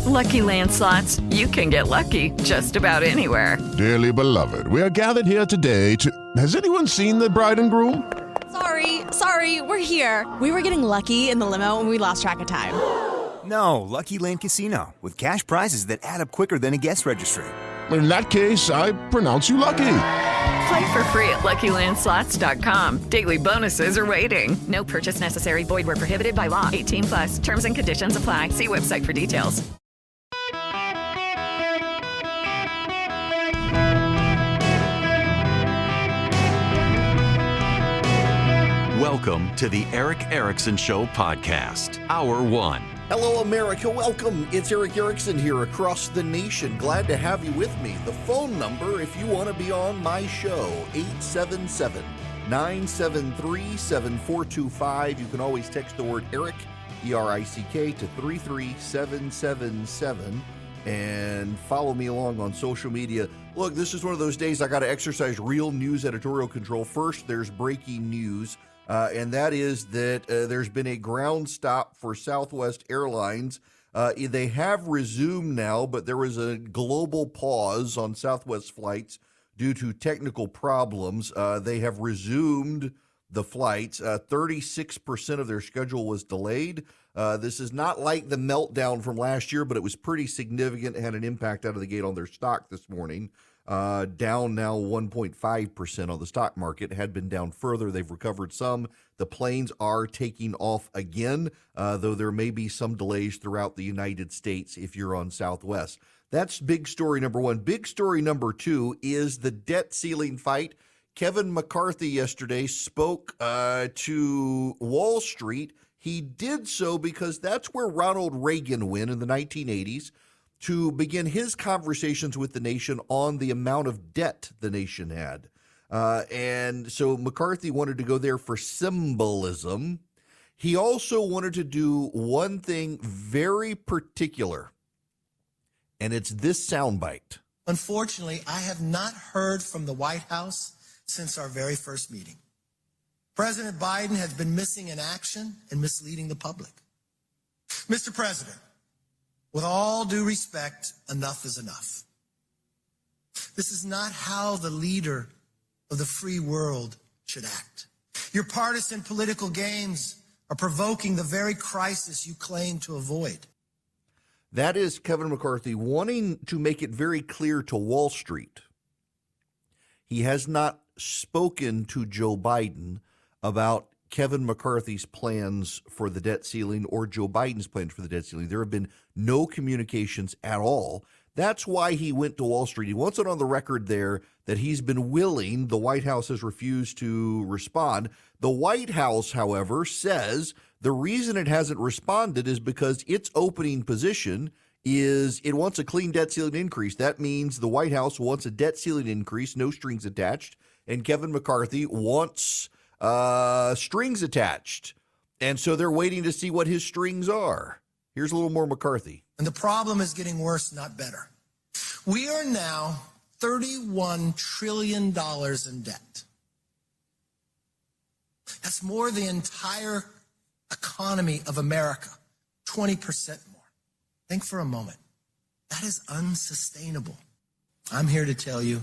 With Lucky Land Slots, you can get lucky just about anywhere. Dearly beloved, we are gathered here today to... Has anyone seen the bride and groom? Sorry, we're here. We were getting lucky in the limo and we lost track of time. No, Lucky Land Casino, with cash prizes that add up quicker than a guest registry. In that case, I pronounce you lucky. Play for free at LuckyLandSlots.com. Daily bonuses are waiting. No purchase necessary. Void where prohibited by law. 18+. Terms and conditions apply. See website for details. Welcome to the Eric Erickson Show podcast, Hour 1. Hello, America. Welcome. It's Eric Erickson here across the nation. Glad to have you with me. The phone number, if you want to be on my show, 877-973-7425. You can always text the word Eric, E-R-I-C-K, to 33777 and follow me along on social media. Look, this is one of those days I got to exercise real news editorial control. First, there's breaking news. And that is that there's been a ground stop for Southwest Airlines. They have resumed now, but there was a global pause on Southwest flights due to technical problems. They have resumed the flights. 36% of their schedule was delayed. This is not like the meltdown from last year, but it was pretty significant. It had an impact out of the gate on their stock this morning. Down now 1.5% on the stock market. Had been down further. They've recovered some. The planes are taking off again, though there may be some delays throughout the United States if you're on Southwest. That's big story number one. Big story number two is the debt ceiling fight. Kevin McCarthy yesterday spoke to Wall Street. He did so because that's where Ronald Reagan went in the 1980s. To begin his conversations with the nation on the amount of debt the nation had. And so McCarthy wanted to go there for symbolism. He also wanted to do one thing very particular, and it's this soundbite. Unfortunately, I have not heard from the White House since our very first meeting. President Biden has been missing in action and misleading the public. Mr. President, with all due respect, enough is enough. This is not how the leader of the free world should act. Your partisan political games are provoking the very crisis you claim to avoid. That is Kevin McCarthy wanting to make it very clear to Wall Street. He has not spoken to Joe Biden about Kevin McCarthy's plans for the debt ceiling or Joe Biden's plans for the debt ceiling. There have been no communications at all. That's why he went to Wall Street. He wants it on the record there that he's been willing. The White House has refused to respond. The White House, however, says the reason it hasn't responded is because its opening position is it wants a clean debt ceiling increase. That means the White House wants a debt ceiling increase, no strings attached, and Kevin McCarthy wants strings attached. And so they're waiting to see what his strings are. Here's a little more McCarthy. And the problem is getting worse, not better. We are now $31 trillion in debt. That's more than the entire economy of America, 20% more. Think for a moment. That is unsustainable. I'm here to tell you,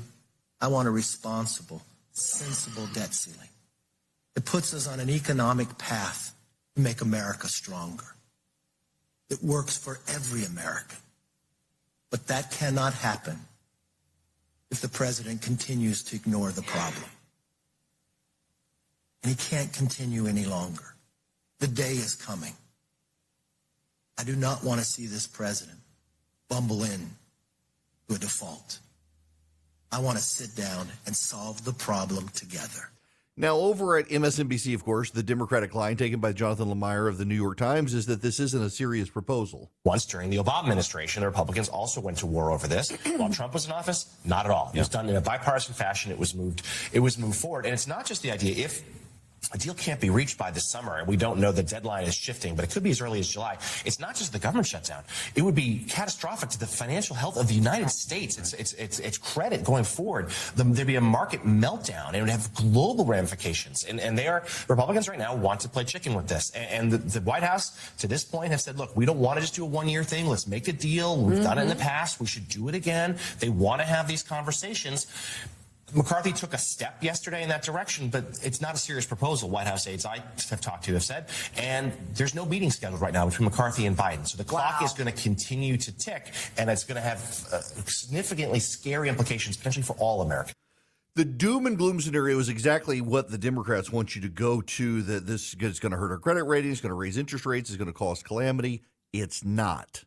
I want a responsible, sensible debt ceiling. It puts us on an economic path to make America stronger. It works for every American. But that cannot happen if the president continues to ignore the problem. And he can't continue any longer. The day is coming. I do not want to see this president bumble in to a default. I want to sit down and solve the problem together. Now, over at MSNBC, of course, the Democratic line taken by Jonathan Lemire of the New York Times is that this isn't a serious proposal. Once during the Obama administration, the Republicans also went to war over this. While Trump was in office, not at all. It was done in a bipartisan fashion. It was moved forward. And it's not just the idea if a deal can't be reached by this summer, and we don't know the deadline is shifting, but it could be as early as July. It's not just the government shutdown. It would be catastrophic to the financial health of the United States. It's credit going forward. There'd be a market meltdown, and it would have global ramifications. And Republicans right now want to play chicken with this. And the White House, to this point, have said, look, we don't want to just do a one-year thing. Let's make a deal. We've done it in the past. We should do it again. They want to have these conversations. McCarthy took a step yesterday in that direction, but it's not a serious proposal, White House aides I have talked to have said, and there's no meeting scheduled right now between McCarthy and Biden. So the clock is going to continue to tick, and it's going to have significantly scary implications potentially for all Americans. The doom and gloom scenario is exactly what the Democrats want you to go to, that this is going to hurt our credit rating, it's going to raise interest rates, it's going to cause calamity. It's not.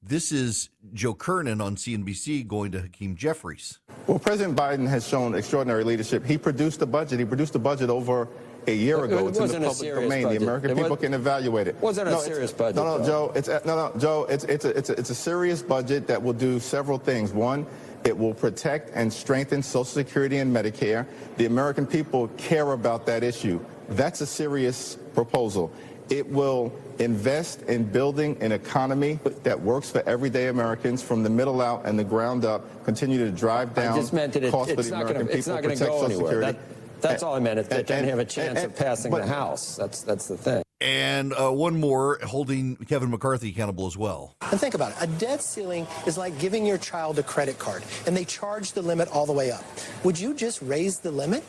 This is Joe Kernan on CNBC going to Hakeem Jeffries. Well, President Biden has shown extraordinary leadership. He produced a budget. He produced a budget over a year ago. It's in the public domain. Budget. The American people can evaluate it. Wasn't a serious budget. No, Joe. Joe. It's a serious budget that will do several things. One, it will protect and strengthen Social Security and Medicare. The American people care about that issue. That's a serious proposal. It will invest in building an economy that works for everyday Americans from the middle out and the ground up, continue to drive down costs for the American people, it's not going to go anywhere. That's all I meant. It doesn't have a chance of passing the House. That's the thing. And one more, holding Kevin McCarthy accountable as well. And think about it. A debt ceiling is like giving your child a credit card, and they charge the limit all the way up. Would you just raise the limit?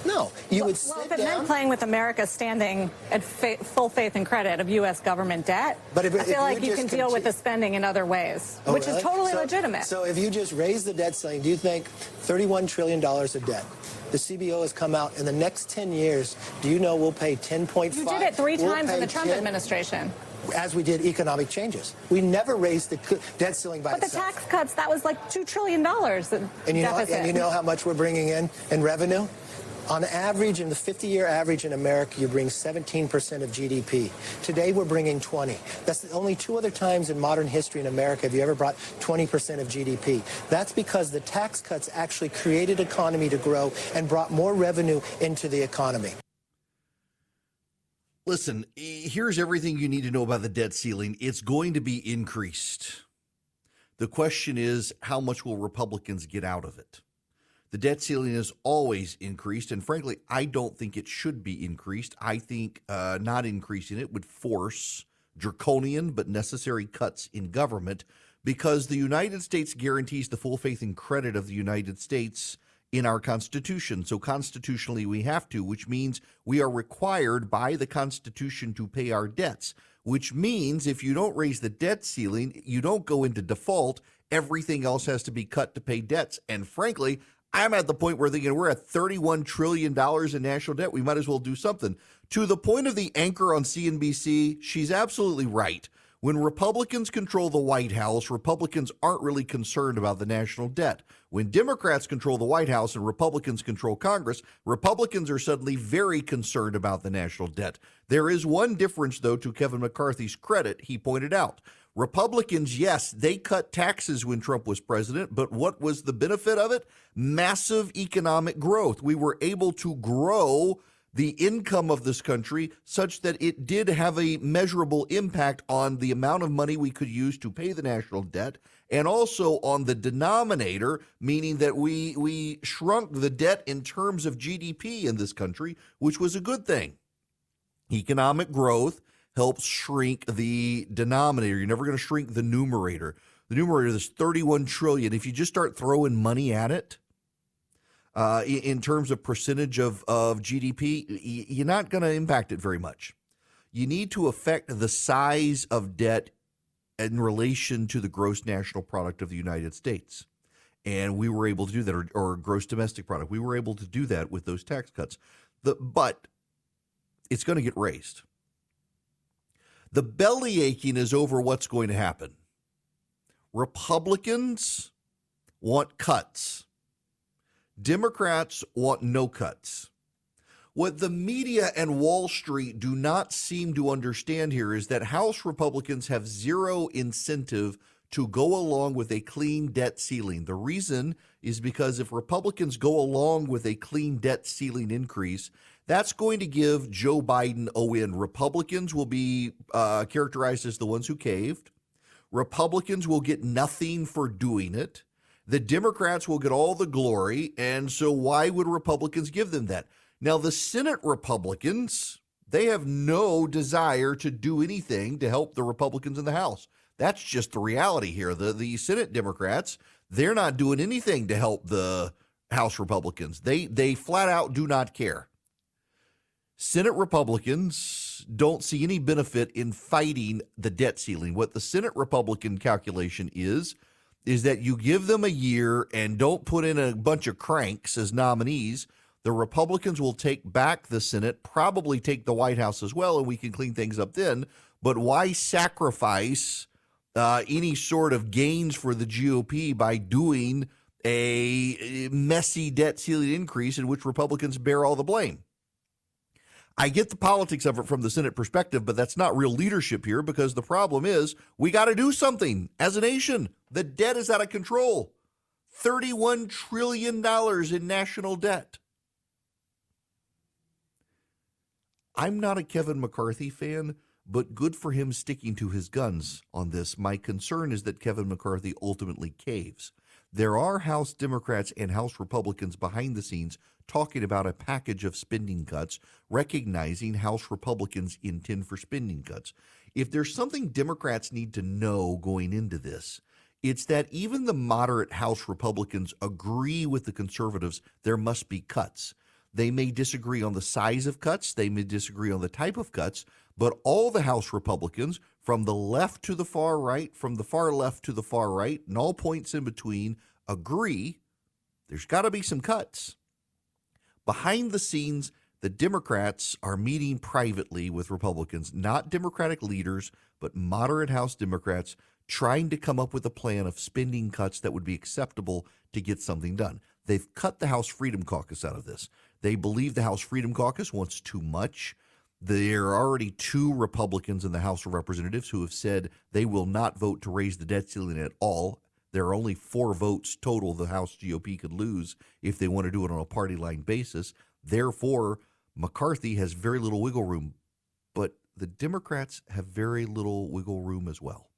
No, you would sit if it down. meant playing with America standing at full faith and credit of U.S. government debt, I feel like you can deal with the spending in other ways, which is totally legitimate. So if you just raise the debt ceiling, do you think $31 trillion of debt? The CBO has come out in the next 10 years. Do you know we'll pay 10.5? You did it three times in the Trump administration. As we did economic changes. We never raised the debt ceiling by itself. But the tax cuts, that was like $2 trillion deficit. And you know how much we're bringing in revenue? On average, in the 50-year average in America, you bring 17% of GDP. Today, we're bringing 20. That's the only two other times in modern history in America have you ever brought 20% of GDP. That's because the tax cuts actually created economy to grow and brought more revenue into the economy. Listen, here's everything you need to know about the debt ceiling. It's going to be increased. The question is, how much will Republicans get out of it? The debt ceiling is always increased, and frankly, I don't think it should be increased. I think not increasing it would force draconian but necessary cuts in government, because the United States guarantees the full faith and credit of the United States in our Constitution. So constitutionally we have to, which means we are required by the Constitution to pay our debts, which means if you don't raise the debt ceiling, you don't go into default, everything else has to be cut to pay debts. And frankly, I'm at the point where thinking we're at $31 trillion in national debt. We might as well do something. To the point of the anchor on CNBC, she's absolutely right. When Republicans control the White House, Republicans aren't really concerned about the national debt. When Democrats control the White House and Republicans control Congress, Republicans are suddenly very concerned about the national debt. There is one difference, though, to Kevin McCarthy's credit, he pointed out. Republicans, yes, they cut taxes when Trump was president, but what was the benefit of it? Massive economic growth. We were able to grow the income of this country such that it did have a measurable impact on the amount of money we could use to pay the national debt, and also on the denominator, meaning that we shrunk the debt in terms of GDP in this country, which was a good thing. Economic growth helps shrink the denominator. You're never going to shrink the numerator. The numerator is 31 trillion. If you just start throwing money at it, in terms of percentage of GDP, you're not going to impact it very much. You need to affect the size of debt in relation to the gross national product of the United States. And we were able to do that, or gross domestic product. We were able to do that with those tax cuts. But it's going to get raised. The belly aching is over what's going to happen. Republicans want cuts. Democrats want no cuts. What the media and Wall Street do not seem to understand here is that House Republicans have zero incentive to go along with a clean debt ceiling. The reason is because if Republicans go along with a clean debt ceiling increase, That's going to give Joe Biden a win. Republicans will be characterized as the ones who caved. Republicans will get nothing for doing it. The Democrats will get all the glory. And so why would Republicans give them that? Now, the Senate Republicans, they have no desire to do anything to help the Republicans in the House. That's just the reality here. The Senate Democrats, they're not doing anything to help the House Republicans. They flat out do not care. Senate Republicans don't see any benefit in fighting the debt ceiling. What the Senate Republican calculation is that you give them a year and don't put in a bunch of cranks as nominees. The Republicans will take back the Senate, probably take the White House as well, and we can clean things up then. But why sacrifice any sort of gains for the GOP by doing a messy debt ceiling increase in which Republicans bear all the blame? I get the politics of it from the Senate perspective, but that's not real leadership here, because the problem is we got to do something as a nation. The debt is out of control. $31 trillion in national debt. I'm not a Kevin McCarthy fan, but good for him sticking to his guns on this. My concern is that Kevin McCarthy ultimately caves. There are House Democrats and House Republicans behind the scenes talking about a package of spending cuts, recognizing House Republicans intend for spending cuts. If there's something Democrats need to know going into this, it's that even the moderate House Republicans agree with the conservatives there must be cuts. They may disagree on the size of cuts, they may disagree on the type of cuts, but all the House Republicans, from the left to the far right, from the far left to the far right, and all points in between, agree there's got to be some cuts. Behind the scenes, the Democrats are meeting privately with Republicans, not Democratic leaders, but moderate House Democrats, trying to come up with a plan of spending cuts that would be acceptable to get something done. They've cut the House Freedom Caucus out of this. They believe the House Freedom Caucus wants too much. There are already 2 Republicans in the House of Representatives who have said they will not vote to raise the debt ceiling at all. There are only 4 votes total the House GOP could lose if they want to do it on a party line basis. Therefore, McCarthy has very little wiggle room, but the Democrats have very little wiggle room as well.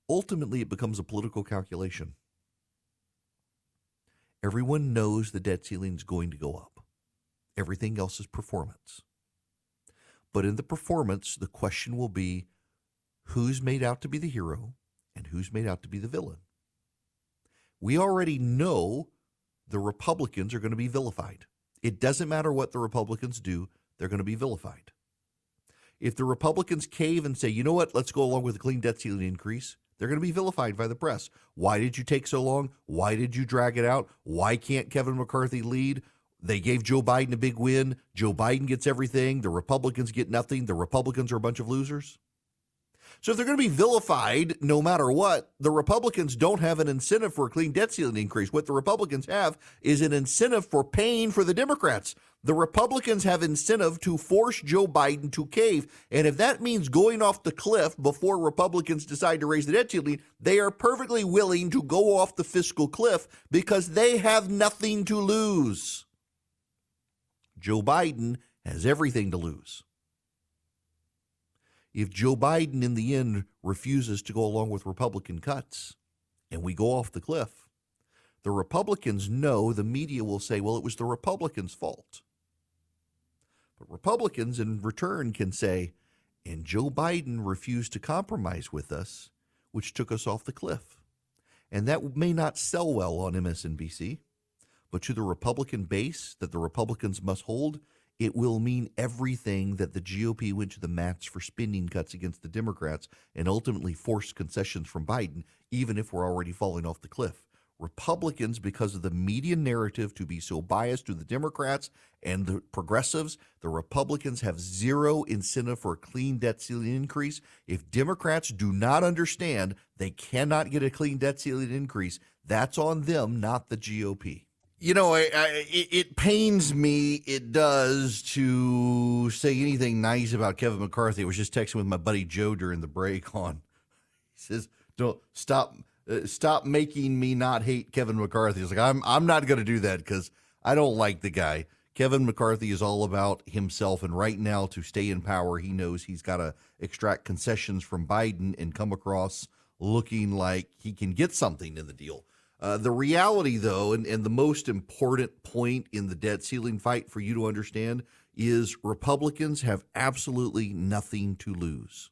Ultimately, it becomes a political calculation. Everyone knows the debt ceiling is going to go up. Everything else is performance. But in the performance, the question will be who's made out to be the hero and who's made out to be the villain. We already know the Republicans are going to be vilified. It doesn't matter what the Republicans do, they're going to be vilified. If the Republicans cave and say, you know what, let's go along with a clean debt ceiling increase, they're going to be vilified by the press. Why did you take so long? Why did you drag it out? Why can't Kevin McCarthy lead? They gave Joe Biden a big win. Joe Biden gets everything. The Republicans get nothing. The Republicans are a bunch of losers. So if they're going to be vilified no matter what, the Republicans don't have an incentive for a clean debt ceiling increase. What the Republicans have is an incentive for paying for the Democrats. The Republicans have incentive to force Joe Biden to cave. And if that means going off the cliff before Republicans decide to raise the debt ceiling, they are perfectly willing to go off the fiscal cliff because they have nothing to lose. Joe Biden has everything to lose. If Joe Biden in the end refuses to go along with Republican cuts and we go off the cliff, the Republicans know the media will say, well, it was the Republicans' fault. But Republicans in return can say, and Joe Biden refused to compromise with us, which took us off the cliff. And that may not sell well on MSNBC, but to the Republican base that the Republicans must hold, it will mean everything that the GOP went to the mats for spending cuts against the Democrats and ultimately forced concessions from Biden, even if we're already falling off the cliff. Republicans, because of the media narrative to be so biased to the Democrats and the progressives, the Republicans have zero incentive for a clean debt ceiling increase. If Democrats do not understand they cannot get a clean debt ceiling increase, that's on them, not the GOP. You know, it pains me, it does, to say anything nice about Kevin McCarthy. I was just texting with my buddy Joe during the break on. He says, "Don't stop making me not hate Kevin McCarthy." It's like I'm not going to do that because I don't like the guy. Kevin McCarthy is all about himself, and right now, to stay in power, he knows he's got to extract concessions from Biden and come across looking like he can get something in the deal. The reality, though, and the most important point in the debt ceiling fight for you to understand is Republicans have absolutely nothing to lose.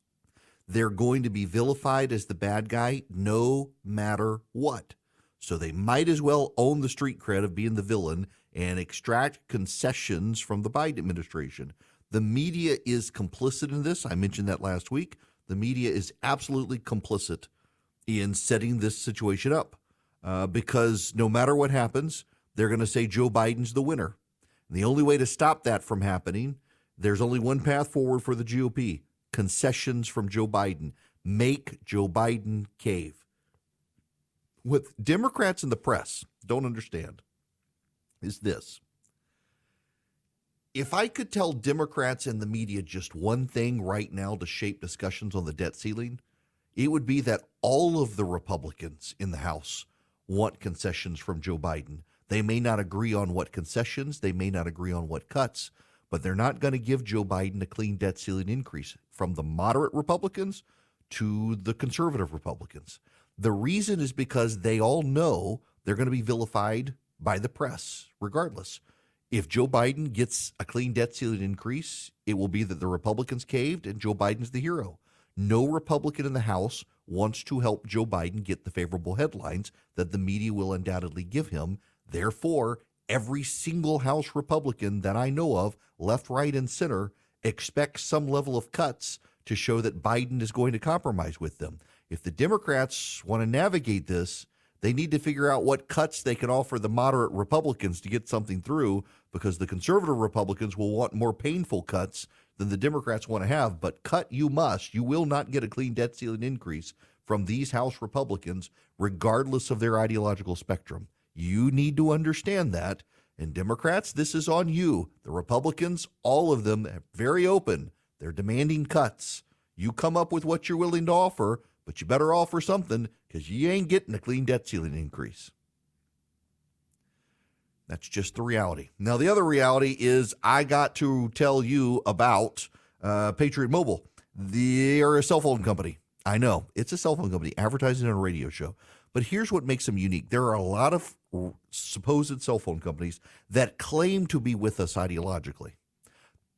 They're going to be vilified as the bad guy no matter what. So they might as well own the street cred of being the villain and extract concessions from the Biden administration. The media is complicit in this. I mentioned that last week. The media is absolutely complicit in setting this situation up because no matter what happens, they're going to say Joe Biden's the winner. And the only way to stop that from happening, there's only one path forward for the GOP: concessions from Joe Biden. Make Joe Biden cave. What Democrats and the press don't understand is this. If I could tell Democrats and the media just one thing right now to shape discussions on the debt ceiling, it would be that all of the Republicans in the House want concessions from Joe Biden. They may not agree on what concessions, they may not agree on what cuts, but they're not going to give Joe Biden a clean debt ceiling increase, from the moderate Republicans to the conservative Republicans. The reason is because they all know they're going to be vilified by the press regardless. If Joe Biden gets a clean debt ceiling increase, it will be that the Republicans caved and Joe Biden's the hero. No Republican in the House wants to help Joe Biden get the favorable headlines that the media will undoubtedly give him. Therefore, every single House Republican that I know of, left, right, and center, expects some level of cuts to show that Biden is going to compromise with them. If the Democrats want to navigate this, they need to figure out what cuts they can offer the moderate Republicans to get something through, because the conservative Republicans will want more painful cuts than the Democrats want to have. But cut you must. You will not get a clean debt ceiling increase from these House Republicans, regardless of their ideological spectrum. You need to understand that. And Democrats, this is on you. The Republicans, all of them, are very open. They're demanding cuts. You come up with what you're willing to offer, but you better offer something, because you ain't getting a clean debt ceiling increase. That's just the reality. Now, the other reality is I got to tell you about Patriot Mobile. They're a cell phone company. I know, it's a cell phone company advertising on a radio show. But here's what makes them unique. There are a lot of supposed cell phone companies that claim to be with us ideologically.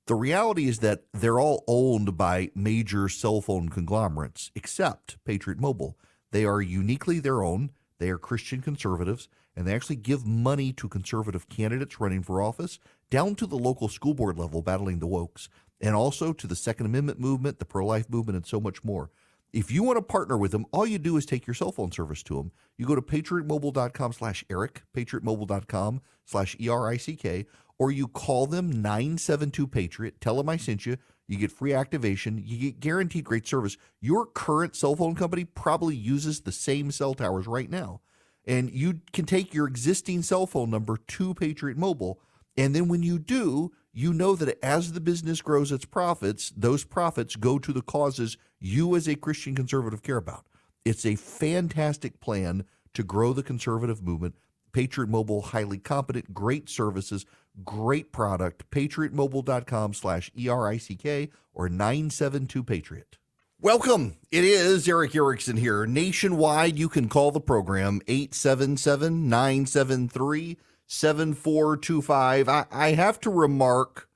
The reality is that they're all owned by major cell phone conglomerates, except Patriot Mobile. They are uniquely their own. They are Christian conservatives, and they actually give money to conservative candidates running for office, down to the local school board level battling the wokes, and also to the Second Amendment movement, the pro-life movement, and so much more. If you want to partner with them, all you do is take your cell phone service to them. You go to patriotmobile.com/Eric, patriotmobile.com/ERICK, or you call them 972-PATRIOT. Tell them I sent you. You get free activation. You get guaranteed great service. Your current cell phone company probably uses the same cell towers right now. And you can take your existing cell phone number to Patriot Mobile. And then when you do, you know that as the business grows its profits, those profits go to the causes you as a Christian conservative care about. It's a fantastic plan to grow the conservative movement. Patriot Mobile, highly competent, great services, great product. patriotmobile.com/ERICK or 972-PATRIOT. Welcome. It is Eric Erickson here. Nationwide, you can call the program 877-973-7425. I have to remark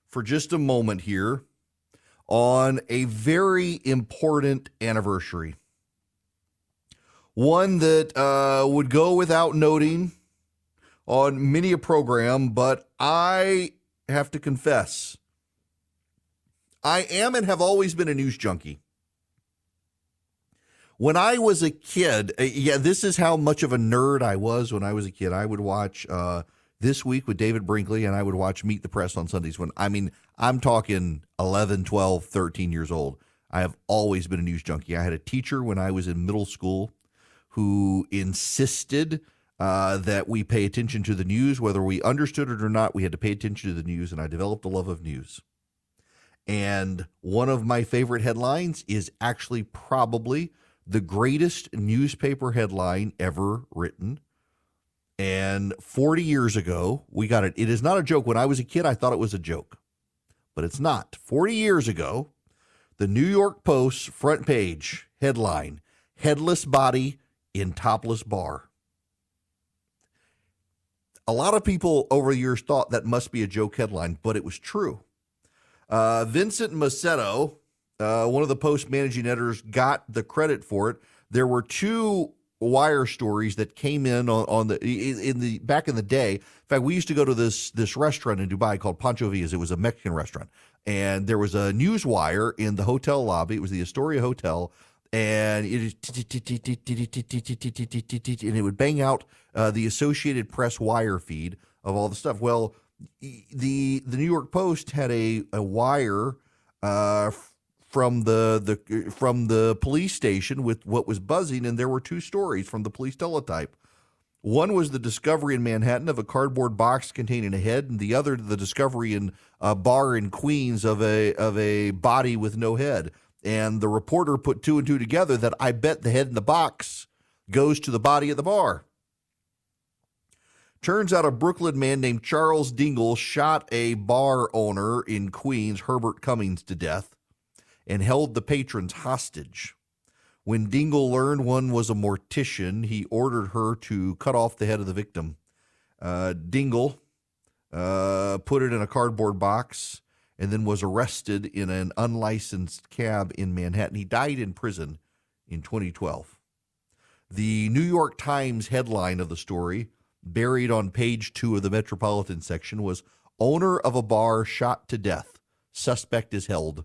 for just a moment here on a very important anniversary. One that would go without noting on many a program, but I have to confess, I am and have always been a news junkie. When I was a kid, this is how much of a nerd I was when I was a kid. I would watch This Week with David Brinkley, and I would watch Meet the Press on Sundays. I'm talking 11, 12, 13 years old. I have always been a news junkie. I had a teacher when I was in middle school who insisted that we pay attention to the news. Whether we understood it or not, we had to pay attention to the news, and I developed a love of news. And one of my favorite headlines is actually probably the greatest newspaper headline ever written. And 40 years ago, we got it. It is not a joke. When I was a kid, I thought it was a joke, but it's not. 40 years ago, the New York Post front page headline, headless body in topless bar. A lot of people over the years thought that must be a joke headline, but it was true. Vincent Macedo, one of the Post managing editors, got the credit for it. There were two wire stories that came in back in the day. In fact, we used to go to this restaurant in Dubai called Pancho Villa's. It was a Mexican restaurant, and there was a news wire in the hotel lobby. It was the Astoria Hotel, and it would bang out the Associated Press wire feed of all the stuff. Well, the New York Post had a wire from the police station with what was buzzing, and there were two stories from the police teletype. One was the discovery in Manhattan of a cardboard box containing a head, and the other the discovery in a bar in Queens of a body with no head. And the reporter put two and two together that I bet the head in the box goes to the body at the bar. Turns out a Brooklyn man named Charles Dingle shot a bar owner in Queens, Herbert Cummings, to death, and held the patrons hostage. When Dingle learned one was a mortician, he ordered her to cut off the head of the victim. Dingle put it in a cardboard box and then was arrested in an unlicensed cab in Manhattan. He died in prison in 2012. The New York Times headline of the story, buried on page 2 of the Metropolitan section, was "Owner of a bar shot to death. Suspect is held."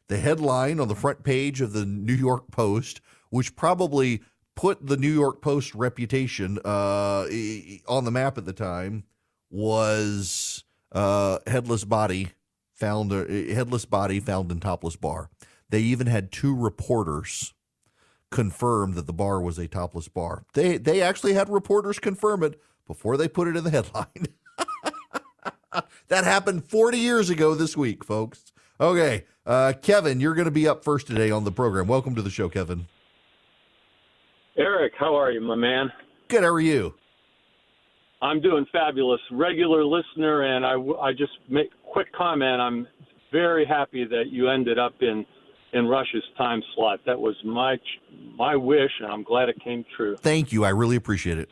The headline on the front page of the New York Post, which probably put the New York Post reputation on the map at the time, was headless body found in topless bar. They even had two reporters confirm that the bar was a topless bar. They actually had reporters confirm it before they put it in the headline. That happened 40 years ago this week, folks. Okay, Kevin, you're going to be up first today on the program. Welcome to the show, Kevin. Eric, how are you, my man? Good, how are you? I'm doing fabulous. Regular listener, and I just make a quick comment. I'm very happy that you ended up in Rush's time slot. That was my wish, and I'm glad it came true. Thank you. I really appreciate it.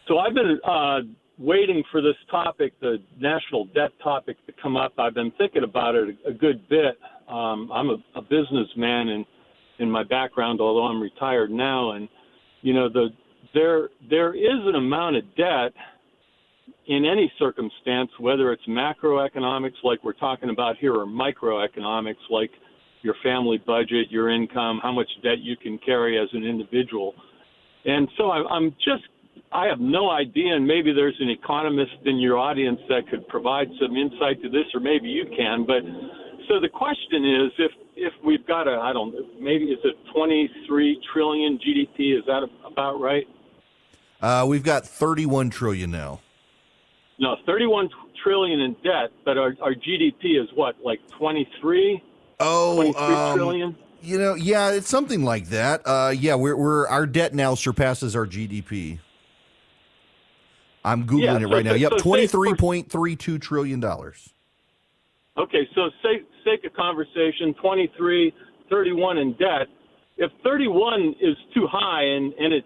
So I've been waiting for this topic, the national debt topic, to come up. I've been thinking about it a good bit. I'm a businessman in my background, although I'm retired now, and you know there is an amount of debt in any circumstance, whether it's macroeconomics like we're talking about here, or microeconomics like your family budget, your income, how much debt you can carry as an individual. And so I have no idea, and maybe there's an economist in your audience that could provide some insight to this, or maybe you can. But so the question is, if we've got maybe is it 23 trillion GDP? Is that about right? We've got 31 trillion now. No, 31 trillion in debt, but our GDP is what, like 23? Oh, 23 trillion? You know, yeah, it's something like that. Yeah, we're our debt now surpasses our GDP. I'm Googling it right now. Yep, $23.32 trillion. Okay, so sake of conversation, 23, 31 in debt. If 31 is too high, and it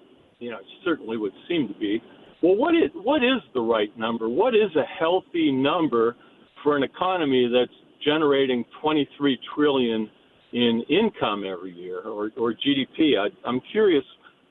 certainly would seem to be, well, what is the right number? What is a healthy number for an economy that's generating 23 trillion in income every year, or GDP? I'm curious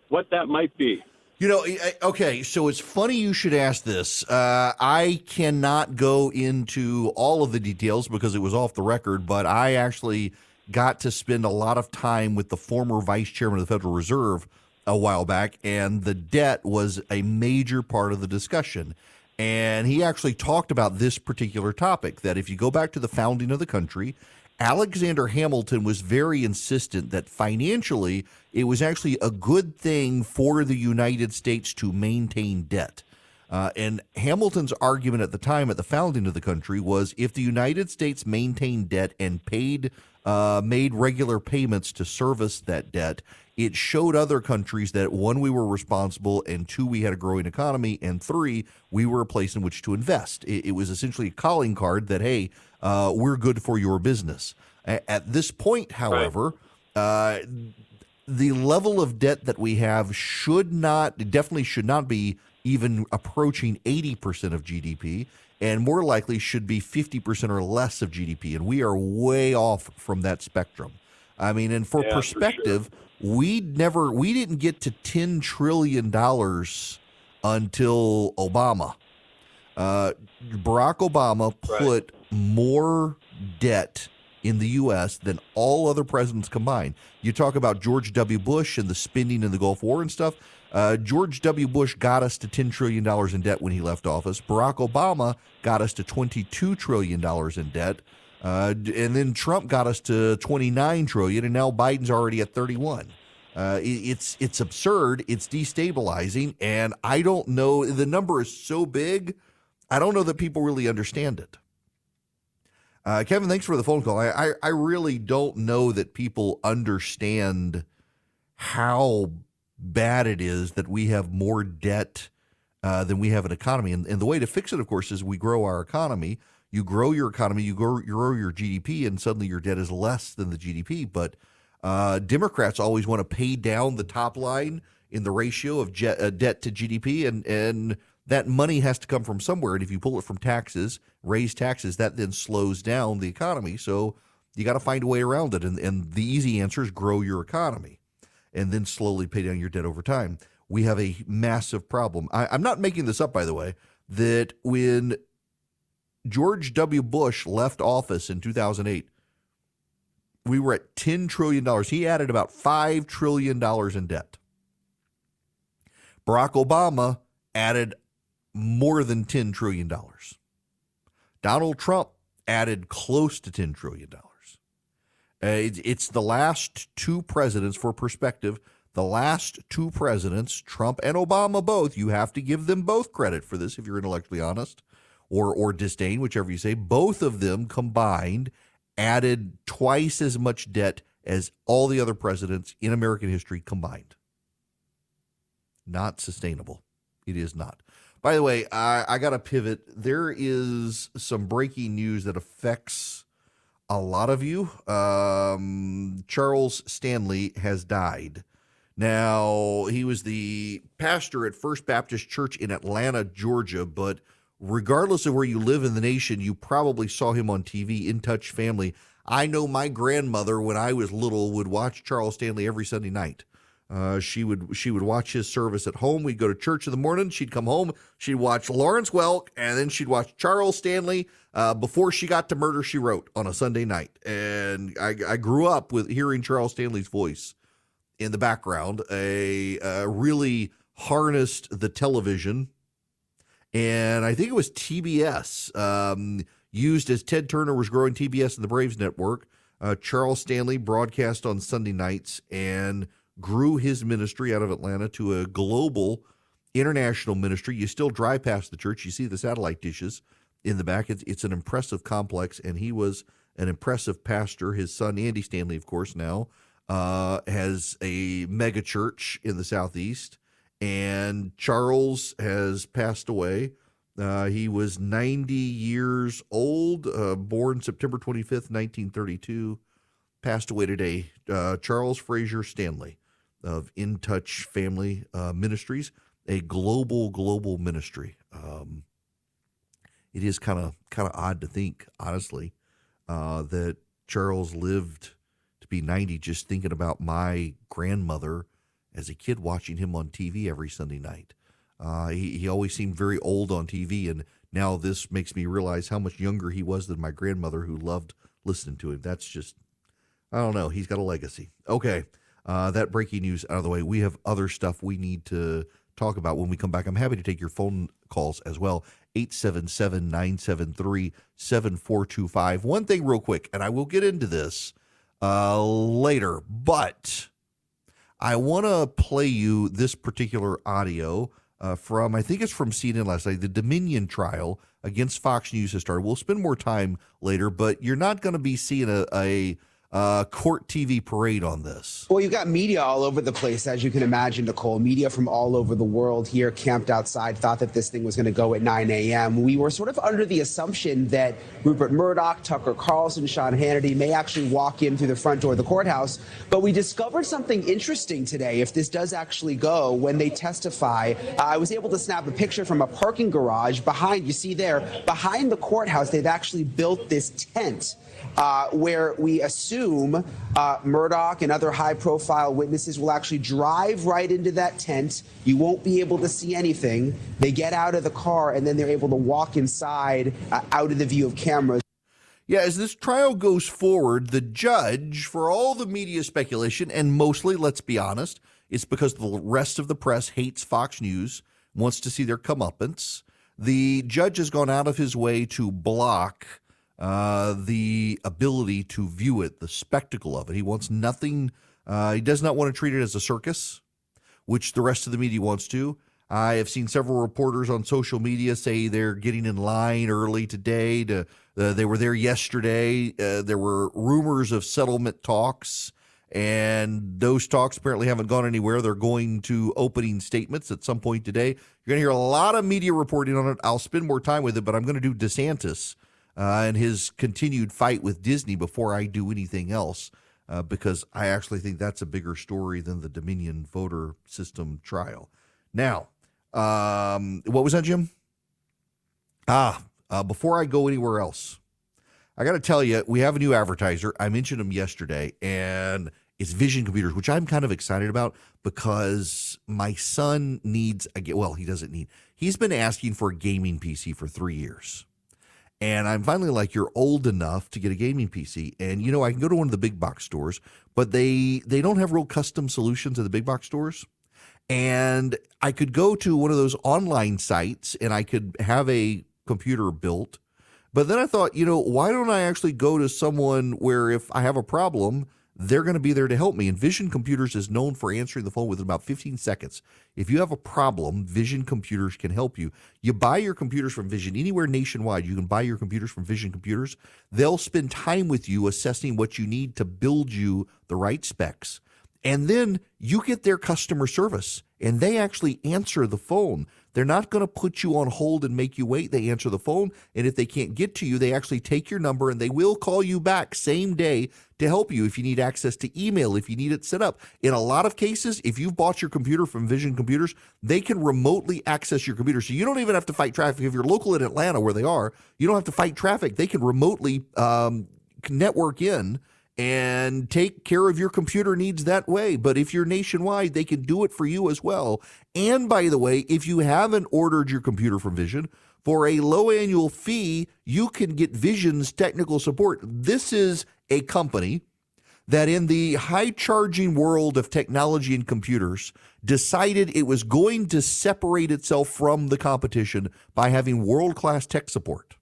what that might be. You know, okay, so it's funny you should ask this. I cannot go into all of the details because it was off the record, but I actually got to spend a lot of time with the former vice chairman of the Federal Reserve a while back, and the debt was a major part of the discussion. And he actually talked about this particular topic, that if you go back to the founding of the country, Alexander Hamilton was very insistent that financially it was actually a good thing for the United States to maintain debt. And Hamilton's argument at the time, at the founding of the country, was if the United States maintained debt and paid made regular payments to service that debt. It showed other countries that, one, we were responsible, and two, we had a growing economy, and three, we were a place in which to invest. It was essentially a calling card that, hey, we're good for your business. At this point, however, the level of debt that we have definitely should not be even approaching 80% of GDP, and more likely should be 50% or less of GDP. And we are way off from that spectrum. I mean, and for perspective, we didn't get to $10 trillion until Obama. Barack Obama put more debt in the U.S. than all other presidents combined. You talk about George W. Bush and the spending in the Gulf War and stuff. George W. Bush got us to $10 trillion in debt when he left office. Barack Obama got us to $22 trillion in debt. And then Trump got us to $29 trillion, and now Biden's already at 31. It's absurd. It's destabilizing, and I don't know. The number is so big, I don't know that people really understand it. Kevin, thanks for the phone call. I really don't know that people understand how bad it is that we have more debt than we have an economy. And the way to fix it, of course, is we grow our economy. You grow your economy, you grow your GDP, and suddenly your debt is less than the GDP. But Democrats always want to pay down the top line in the ratio of debt to GDP, and that money has to come from somewhere. And if you pull it from taxes, raise taxes, that then slows down the economy. So you got to find a way around it. And the easy answer is grow your economy and then slowly pay down your debt over time. We have a massive problem. I'm not making this up, by the way, that when George W. Bush left office in 2008, we were at $10 trillion. He added about $5 trillion in debt. Barack Obama added more than $10 trillion. Donald Trump added close to $10 trillion. It's the last two presidents, for perspective, the last two presidents, Trump and Obama both, you have to give them both credit for this if you're intellectually honest, or disdain, whichever you say. Both of them combined added twice as much debt as all the other presidents in American history combined. Not sustainable. It is not. By the way, I got to pivot. There is some breaking news that affects a lot of you. Charles Stanley has died. Now, he was the pastor at First Baptist Church in Atlanta, Georgia, but regardless of where you live in the nation, you probably saw him on TV, In Touch Family. I know my grandmother, when I was little, would watch Charles Stanley every Sunday night. She would watch his service at home. We'd go to church in the morning. She'd come home. She'd watch Lawrence Welk, and then she'd watch Charles Stanley before she got to Murder, She Wrote on a Sunday night. And I grew up with hearing Charles Stanley's voice in the background. Really harnessed the television. And I think it was TBS, used as Ted Turner was growing TBS and the Braves Network. Charles Stanley broadcast on Sunday nights and grew his ministry out of Atlanta to a global international ministry. You still drive past the church. You see the satellite dishes in the back. It's an impressive complex, and he was an impressive pastor. His son, Andy Stanley, of course, now has a mega church in the Southeast, and Charles has passed away. He was 90 years old, born September 25th, 1932, passed away today. Charles Fraser Stanley of In Touch Family Ministries, a global ministry. It is kind of odd to think, honestly, that Charles lived to be 90. Just thinking about my grandmother as a kid watching him on TV every Sunday night. He always seemed very old on TV, and now this makes me realize how much younger he was than my grandmother, who loved listening to him. That's just, I don't know. He's got a legacy. Okay, that breaking news out of the way. We have other stuff we need to talk about when we come back. I'm happy to take your phone calls as well. 877-973-7425. One thing real quick, and I will get into this later, but I want to play you this particular audio from, I think it's from CNN last night. The Dominion trial against Fox News has started. We'll spend more time later, but you're not going to be seeing a court TV parade on this? Well, you've got media all over the place, as you can imagine, Nicole. Media from all over the world here camped outside, thought that this thing was going to go at 9 a.m. We were sort of under the assumption that Rupert Murdoch, Tucker Carlson, Sean Hannity may actually walk in through the front door of the courthouse. But we discovered something interesting today, if this does actually go, when they testify. I was able to snap a picture from a parking garage behind, you see there, behind the courthouse. They've actually built this tent where we assume Murdoch and other high-profile witnesses will actually drive right into that tent. You won't be able to see anything. They get out of the car, and then they're able to walk inside out of the view of cameras. Yeah, as this trial goes forward, the judge, for all the media speculation, and mostly, let's be honest, it's because the rest of the press hates Fox News, wants to see their comeuppance, the judge has gone out of his way to block the ability to view it, the spectacle of it. He wants nothing. He does not want to treat it as a circus, which the rest of the media wants to. I have seen several reporters on social media say they're getting in line early today. They were there yesterday. There were rumors of settlement talks, and those talks apparently haven't gone anywhere. They're going to opening statements at some point today. You're going to hear a lot of media reporting on it. I'll spend more time with it, but I'm going to do DeSantis and his continued fight with Disney before I do anything else, because I actually think that's a bigger story than the Dominion voter system trial. Now, what was that, Jim? Before I go anywhere else, I got to tell you, we have a new advertiser. I mentioned him yesterday, and it's Vision Computers, which I'm kind of excited about because my son needs he doesn't need. He's been asking for a gaming PC for 3 years. And I'm finally like, you're old enough to get a gaming PC. And, I can go to one of the big box stores, but they don't have real custom solutions at the big box stores. And I could go to one of those online sites and I could have a computer built. But then I thought, why don't I actually go to someone where if I have a problem, they're going to be there to help me. And Vision Computers is known for answering the phone within about 15 seconds. If you have a problem, Vision Computers can help you. You buy your computers from Vision anywhere nationwide. You can buy your computers from Vision Computers. They'll spend time with you assessing what you need to build you the right specs. And then you get their customer service, and they actually answer the phone. They're not going to put you on hold and make you wait. They answer the phone, and if they can't get to you, they actually take your number, and they will call you back same day to help you if you need access to email, if you need it set up. In a lot of cases, if you've bought your computer from Vision Computers, they can remotely access your computer. So you don't even have to fight traffic. If you're local in Atlanta, where they are, you don't have to fight traffic. They can remotely network in and take care of your computer needs that way. But if you're nationwide, they can do it for you as well. And by the way, if you haven't ordered your computer from Vision, for a low annual fee, you can get Vision's technical support. This is a company that in the high-charging world of technology and computers decided it was going to separate itself from the competition by having world-class tech support.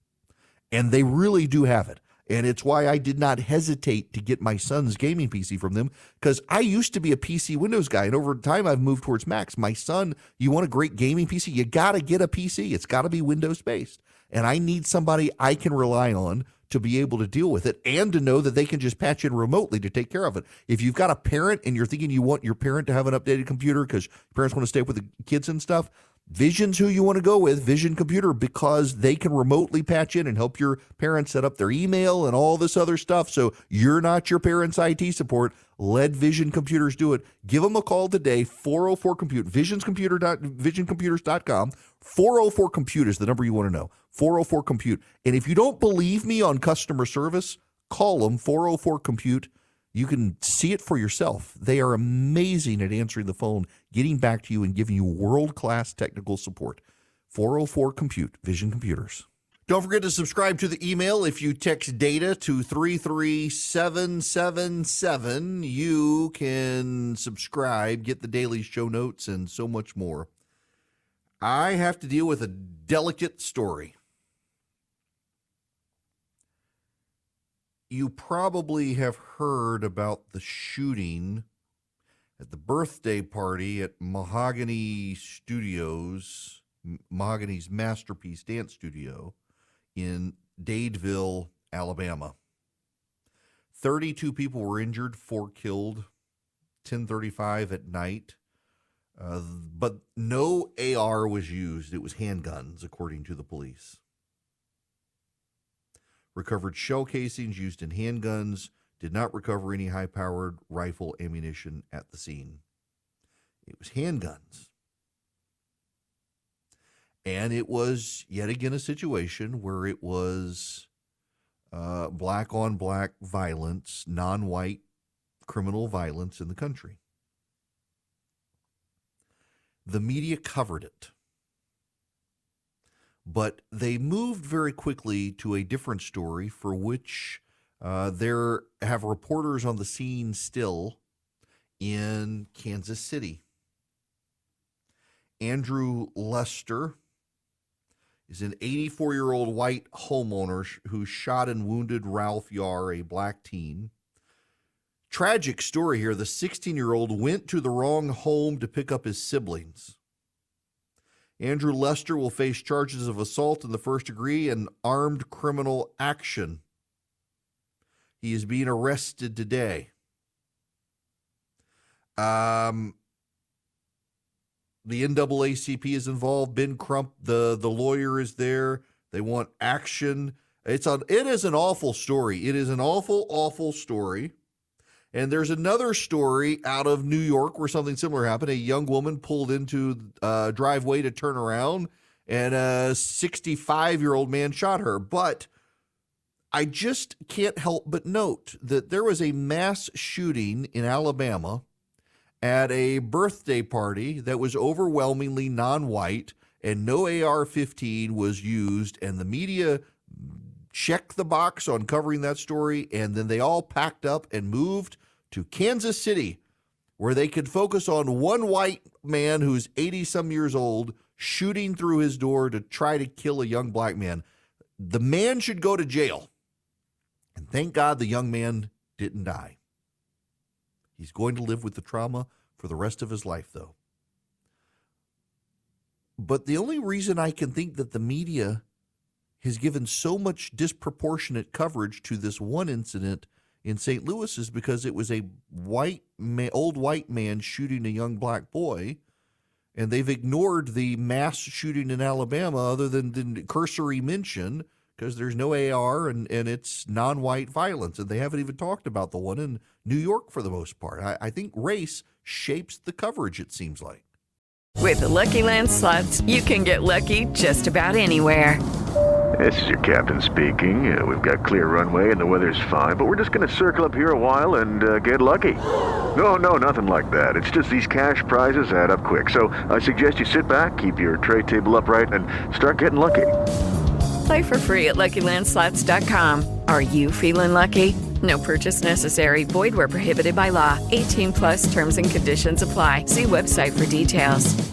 And they really do have it. And it's why I did not hesitate to get my son's gaming PC from them, because I used to be a PC Windows guy, and over time I've moved towards Macs. My son, you want a great gaming PC? You got to get a PC. It's got to be Windows-based. And I need somebody I can rely on to be able to deal with it and to know that they can just patch in remotely to take care of it. If you've got a parent and you're thinking you want your parent to have an updated computer because parents want to stay with the kids and stuff, Vision's who you want to go with, Vision Computer, because they can remotely patch in and help your parents set up their email and all this other stuff. So you're not your parents' IT support. Let Vision Computers do it. Give them a call today, 404-COMPUTE, visioncomputers.com. 404-COMPUTE is the number you want to know, 404-COMPUTE. And if you don't believe me on customer service, call them, 404-COMPUTE. You can see it for yourself. They are amazing at answering the phone, getting back to you, and giving you world-class technical support. 404-COMPUTE, Vision Computers. Don't forget to subscribe to the email. If you text DATA to 33777, you can subscribe, get the daily show notes, and so much more. I have to deal with a delicate story. You probably have heard about the shooting at the birthday party at Mahogany Studios, Mahogany's Masterpiece Dance Studio in Dadeville, Alabama. 32 people were injured, 4 killed, 10:35 at night. But no AR was used. It was handguns, according to the police. Recovered shell casings used in handguns. Did not recover any high-powered rifle ammunition at the scene. It was handguns. And it was, yet again, a situation where it was black-on-black violence, non-white criminal violence in the country. The media covered it. But they moved very quickly to a different story for which there have reporters on the scene still in Kansas City. Andrew Lester is an 84-year-old white homeowner who shot and wounded Ralph Yar, a black teen. Tragic story here. The 16-year-old went to the wrong home to pick up his siblings. Andrew Lester will face charges of assault in the first degree and armed criminal action. He is being arrested today. The NAACP is involved. Ben Crump, the lawyer, is there. They want action. It is an awful story. It is an awful, awful story. And there's another story out of New York where something similar happened. A young woman pulled into a driveway to turn around, and a 65-year-old man shot her. But I just can't help but note that there was a mass shooting in Alabama at a birthday party that was overwhelmingly non-white, and no AR-15 was used, and the media checked the box on covering that story, and then they all packed up and moved to Kansas City, where they could focus on one white man who's 80-some years old shooting through his door to try to kill a young black man. The man should go to jail. And thank God the young man didn't die. He's going to live with the trauma for the rest of his life, though. But the only reason I can think that the media has given so much disproportionate coverage to this one incident in St. Louis is because it was a old white man shooting a young black boy, and they've ignored the mass shooting in Alabama other than the cursory mention because there's no AR and it's non-white violence, and they haven't even talked about the one in New York for the most part. I think race shapes the coverage, it seems like. With the Lucky Land Slots, you can get lucky just about anywhere. This is your captain speaking. We've got clear runway and the weather's fine, but we're just going to circle up here a while and get lucky. No, nothing like that. It's just these cash prizes add up quick. So I suggest you sit back, keep your tray table upright, and start getting lucky. Play for free at LuckyLandSlots.com. Are you feeling lucky? No purchase necessary. Void where prohibited by law. 18+ terms and conditions apply. See website for details.